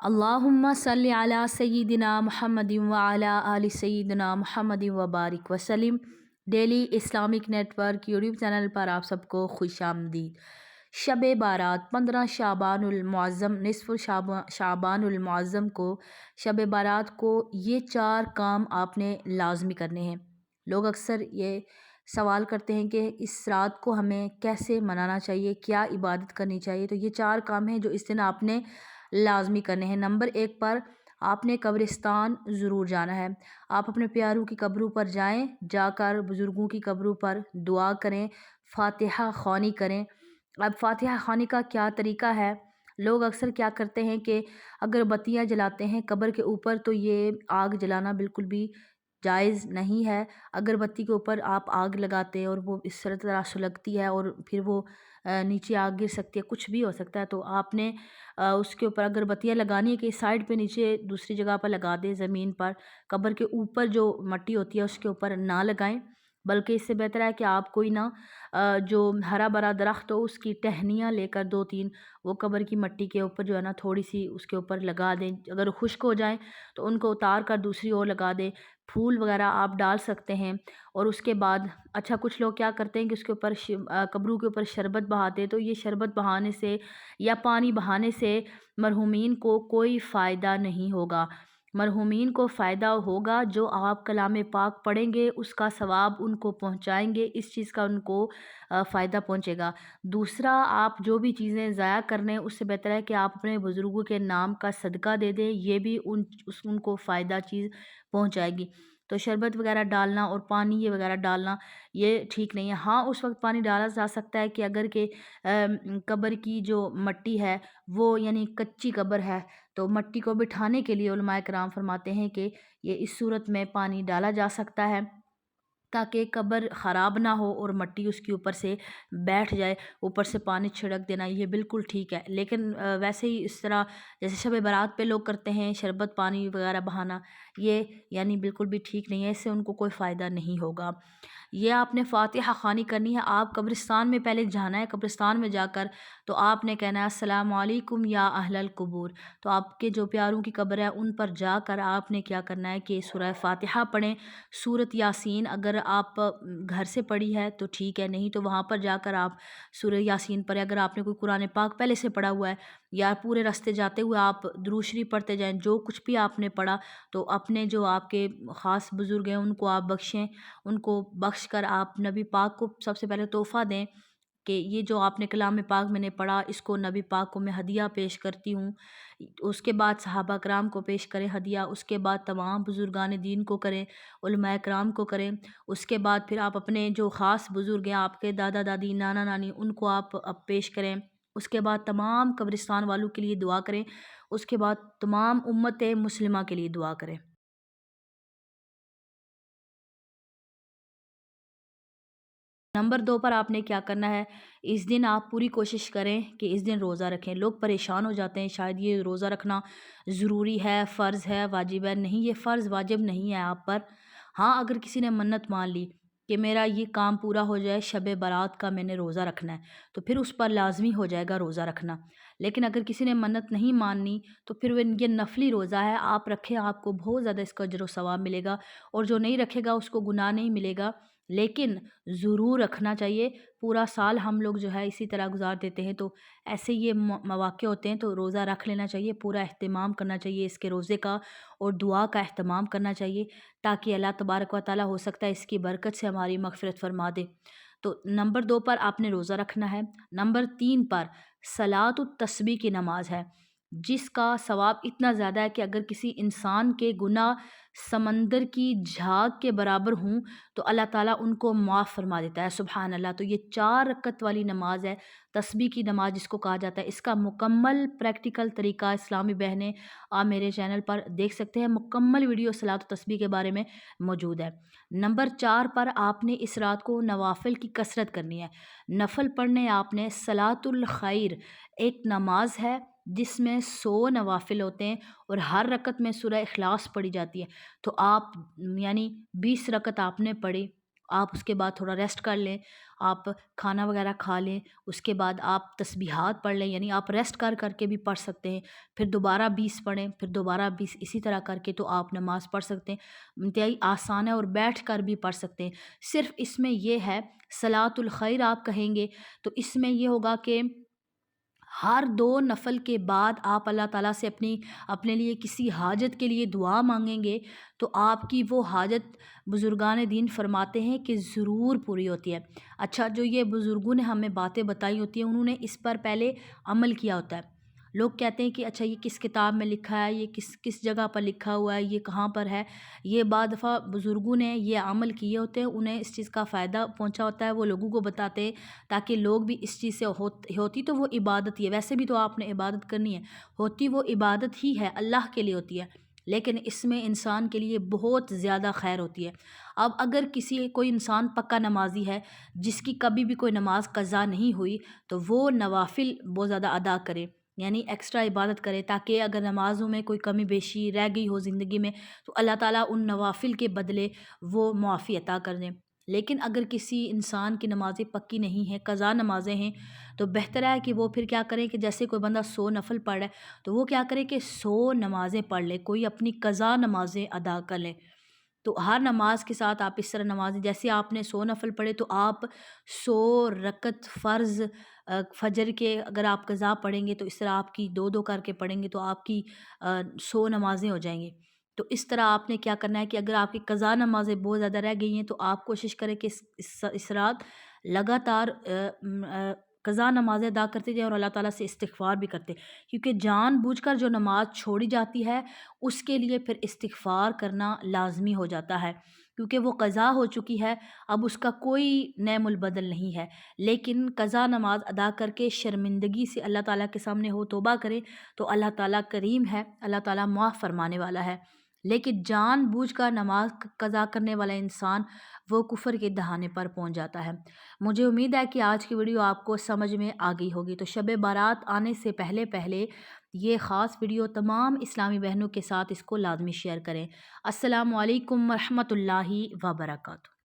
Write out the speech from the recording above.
اللہم صلی علی سیدنا محمد وعلی آل سیدنا محمد وبارک وسلم۔ Daily Islamic network YouTube channel پر آپ سب کو خوش آمدید۔ شب بارات 15 شعبان المعظم، نصف شعبان المعظم کو شب بارات کو یہ 4 کام آپ نے لازمی کرنے ہیں۔ لوگ اکثر یہ سوال کرتے ہیں کہ اس رات کو ہمیں کیسے منانا چاہیے، کیا عبادت کرنی چاہیے۔ تو یہ 4 کام ہیں جو اس دن آپ نے لازمی کرنے ہیں۔ نمبر 1 پر آپ نے قبرستان ضرور جانا ہے۔ آپ اپنے پیاروں کی قبروں پر جائیں، جا کر بزرگوں کی قبروں پر دعا کریں، فاتحہ خوانی کریں۔ اب فاتحہ خوانی کا کیا طریقہ ہے؟ لوگ اکثر کیا کرتے ہیں کہ اگر بتیاں جلاتے ہیں قبر کے اوپر تو یہ آگ جلانا بالکل بھی جائز نہیں ہے۔ اگر بتی کے اوپر آپ آگ لگاتے ہیں اور وہ اس طرح سلگتی ہے اور پھر وہ نیچے آگ گر سکتی ہے، کچھ بھی ہو سکتا ہے، تو آپ نے اس کے اوپر اگر بتیاں لگانی ہے کہ سائڈ پہ نیچے دوسری جگہ پر لگا دیں، زمین پر، قبر کے اوپر جو مٹی ہوتی ہے اس کے اوپر نہ لگائیں، بلکہ اس سے بہتر ہے کہ آپ کوئی نہ جو ہرا بھرا درخت ہو اس کی ٹہنیاں لے کر 2-3 وہ قبر کی مٹی کے اوپر جو ہے نا تھوڑی سی اس کے اوپر لگا دیں۔ اگر خشک ہو جائیں تو ان کو اتار کر دوسری اور لگا دیں۔ پھول وغیرہ آپ ڈال سکتے ہیں۔ اور اس کے بعد کچھ لوگ کیا کرتے ہیں کہ اس کے اوپر قبروں کے اوپر شربت بہاتے ہیں، تو یہ شربت بہانے سے یا پانی بہانے سے مرحومین کو کوئی فائدہ نہیں ہوگا۔ مرحومین کو فائدہ ہوگا جو آپ کلام پاک پڑھیں گے، اس کا ثواب ان کو پہنچائیں گے، اس چیز کا ان کو فائدہ پہنچے گا۔ دوسرا، آپ جو بھی چیزیں ضائع کرنے اس سے بہتر ہے کہ آپ اپنے بزرگوں کے نام کا صدقہ دے دیں، یہ بھی ان کو فائدہ چیز پہنچائے گی۔ تو شربت وغیرہ ڈالنا اور پانی یہ وغیرہ ڈالنا یہ ٹھیک نہیں ہے۔ ہاں، اس وقت پانی ڈالا جا سکتا ہے کہ اگر کہ قبر کی جو مٹی ہے وہ یعنی کچی قبر ہے، تو مٹی کو بٹھانے کے لیے علماء کرام فرماتے ہیں کہ یہ اس صورت میں پانی ڈالا جا سکتا ہے تاکہ قبر خراب نہ ہو اور مٹی اس کے اوپر سے بیٹھ جائے۔ اوپر سے پانی چھڑک دینا یہ بالکل ٹھیک ہے، لیکن ویسے ہی اس طرح جیسے شب برات پہ لوگ کرتے ہیں شربت پانی وغیرہ بہانا، یہ یعنی بالکل بھی ٹھیک نہیں ہے، اس سے ان کو کوئی فائدہ نہیں ہوگا۔ یہ آپ نے فاتحہ خوانی کرنی ہے۔ آپ قبرستان میں پہلے جانا ہے، قبرستان میں جا کر تو آپ نے کہنا ہے السلام علیکم یا اہل القبور۔ تو آپ کے جو پیاروں کی قبر ہے ان پر جا کر آپ نے کیا کرنا ہے کہ سورہ فاتحہ پڑھیں، سورۃ یاسین اگر آپ گھر سے پڑھی ہے تو ٹھیک ہے، نہیں تو وہاں پر جا کر آپ سورہ یاسین پڑھیں۔ اگر آپ نے کوئی قرآن پاک پہلے سے پڑھا ہوا ہے یا پورے راستے جاتے ہوئے آپ درود شریف پڑھتے جائیں، جو کچھ بھی آپ نے پڑھا تو اپنے جو آپ کے خاص بزرگ ہیں ان کو آپ بخشیں، ان کو بخش کر آپ نبی پاک کو سب سے پہلے تحفہ دیں کہ یہ جو آپ نے کلام پاک میں نے پڑھا اس کو نبی پاک کو میں ہدیہ پیش کرتی ہوں۔ اس کے بعد صحابہ کرام کو پیش کریں ہدیہ، اس کے بعد تمام بزرگان دین کو کریں، علماء کرام کو کریں۔ اس کے بعد پھر آپ اپنے جو خاص بزرگ ہیں آپ کے دادا دادی نانا نانی ان کو آپ پیش کریں۔ اس کے بعد تمام قبرستان والوں کے لیے دعا کریں۔ اس کے بعد تمام امت مسلمہ کے لیے دعا کریں۔ نمبر 2 پر آپ نے کیا کرنا ہے، اس دن آپ پوری کوشش کریں کہ اس دن روزہ رکھیں۔ لوگ پریشان ہو جاتے ہیں شاید یہ روزہ رکھنا ضروری ہے، فرض ہے، واجب ہے۔ نہیں، یہ فرض واجب نہیں ہے آپ پر۔ ہاں، اگر کسی نے منت مان لی کہ میرا یہ کام پورا ہو جائے، شب برات کا میں نے روزہ رکھنا ہے، تو پھر اس پر لازمی ہو جائے گا روزہ رکھنا۔ لیکن اگر کسی نے منت نہیں ماننی تو پھر یہ نفلی روزہ ہے، آپ رکھیں، آپ کو بہت زیادہ اس کا اجر و ثواب ملے گا، اور جو نہیں رکھے گا اس کو گناہ نہیں ملے گا، لیکن ضرور رکھنا چاہیے۔ پورا سال ہم لوگ جو ہے اسی طرح گزار دیتے ہیں، تو ایسے یہ مواقع ہوتے ہیں تو روزہ رکھ لینا چاہیے، پورا اہتمام کرنا چاہیے اس کے روزے کا، اور دعا کا اہتمام کرنا چاہیے تاکہ اللہ تبارک و تعالیٰ ہو سکتا ہے اس کی برکت سے ہماری مغفرت فرما دے۔ تو نمبر 2 پر آپ نے روزہ رکھنا ہے۔ نمبر 3 پر صلاۃ التسبیح کی نماز ہے، جس کا ثواب اتنا زیادہ ہے کہ اگر کسی انسان کے گناہ سمندر کی جھاگ کے برابر ہوں تو اللہ تعالیٰ ان کو معاف فرما دیتا ہے، سبحان اللہ۔ تو یہ 4 رکعت والی نماز ہے، تسبیح کی نماز جس کو کہا جاتا ہے۔ اس کا مکمل پریکٹیکل طریقہ اسلامی بہنیں آپ میرے چینل پر دیکھ سکتے ہیں، مکمل ویڈیو صلاۃ و تسبیح کے بارے میں موجود ہے۔ نمبر 4 پر آپ نے اس رات کو نوافل کی کثرت کرنی ہے، نفل پڑھنے آپ نے۔ صلاۃ الخیر ایک نماز ہے جس میں 100 نوافل ہوتے ہیں اور ہر رکعت میں سورہ اخلاص پڑھی جاتی ہے، تو آپ یعنی 20 رکعت آپ نے پڑھی آپ اس کے بعد تھوڑا ریسٹ کر لیں، آپ کھانا وغیرہ کھا لیں، اس کے بعد آپ تسبیحات پڑھ لیں، یعنی آپ ریسٹ کر کر کے بھی پڑھ سکتے ہیں، پھر دوبارہ 20 پڑھیں، پھر دوبارہ 20، اسی طرح کر کے تو آپ نماز پڑھ سکتے ہیں۔ انتہائی آسان ہے اور بیٹھ کر بھی پڑھ سکتے ہیں۔ صرف اس میں یہ ہے صلاۃ الخیر آپ کہیں گے تو اس میں یہ ہوگا کہ ہر 2 نفل کے بعد آپ اللہ تعالیٰ سے اپنے لیے کسی حاجت کے لیے دعا مانگیں گے تو آپ کی وہ حاجت بزرگان دین فرماتے ہیں کہ ضرور پوری ہوتی ہے۔ اچھا، جو یہ بزرگوں نے ہمیں باتیں بتائی ہوتی ہیں انہوں نے اس پر پہلے عمل کیا ہوتا ہے۔ لوگ کہتے ہیں کہ اچھا یہ کس کتاب میں لکھا ہے، یہ کس جگہ پر لکھا ہوا ہے، یہ کہاں پر ہے۔ یہ بعض دفعہ بزرگوں نے یہ عمل کیے ہوتے ہیں، انہیں اس چیز کا فائدہ پہنچا ہوتا ہے، وہ لوگوں کو بتاتے ہیں تاکہ لوگ بھی اس چیز سے ہوتی تو وہ عبادت ہی ہے، ویسے بھی تو آپ نے عبادت کرنی ہے، ہوتی وہ عبادت ہی ہے، اللہ کے لیے ہوتی ہے، لیکن اس میں انسان کے لیے بہت زیادہ خیر ہوتی ہے۔ اب اگر کوئی انسان پکا نمازی ہے جس کی کبھی بھی کوئی نماز قضا نہیں ہوئی تو وہ نوافل بہت زیادہ ادا کرے، یعنی ایکسٹرا عبادت کرے، تاکہ اگر نمازوں میں کوئی کمی بیشی رہ گئی ہو زندگی میں تو اللہ تعالیٰ ان نوافل کے بدلے وہ معافی عطا کر دیں۔ لیکن اگر کسی انسان کی نمازیں پکی نہیں ہیں، قضا نمازیں ہیں، تو بہتر ہے کہ وہ پھر کیا کریں کہ جیسے کوئی بندہ 100 نفل پڑھ رہا ہے تو وہ کیا کرے کہ 100 نمازیں پڑھ لے، کوئی اپنی قضا نمازیں ادا کر لے۔ تو ہر نماز کے ساتھ آپ اس طرح نمازیں، جیسے آپ نے 100 نفل پڑھے تو آپ 100 رکعت فرض فجر کے اگر آپ قضا پڑھیں گے تو اس طرح آپ کی 2 کر کے پڑھیں گے تو آپ کی 100 نمازیں ہو جائیں گی۔ تو اس طرح آپ نے کیا کرنا ہے کہ اگر آپ کی قضا نمازیں بہت زیادہ رہ گئی ہیں تو آپ کوشش کریں کہ اس رات لگاتار قضا نمازیں ادا کرتے جائیں اور اللہ تعالیٰ سے استغفار بھی کرتے، کیونکہ جان بوجھ کر جو نماز چھوڑی جاتی ہے اس کے لیے پھر استغفار کرنا لازمی ہو جاتا ہے، کیونکہ وہ قضا ہو چکی ہے، اب اس کا کوئی نعم البدل نہیں ہے۔ لیکن قضا نماز ادا کر کے شرمندگی سے اللہ تعالیٰ کے سامنے ہو توبہ کرے تو اللہ تعالیٰ کریم ہے، اللہ تعالیٰ معاف فرمانے والا ہے۔ لیکن جان بوجھ کر نماز قضا کرنے والا انسان وہ کفر کے دہانے پر پہنچ جاتا ہے۔ مجھے امید ہے کہ آج کی ویڈیو آپ کو سمجھ میں آ گئی ہوگی، تو شب بارات آنے سے پہلے یہ خاص ویڈیو تمام اسلامی بہنوں کے ساتھ اس کو لازمی شیئر کریں۔ السلام علیکم ورحمۃ اللہ وبرکاتہ۔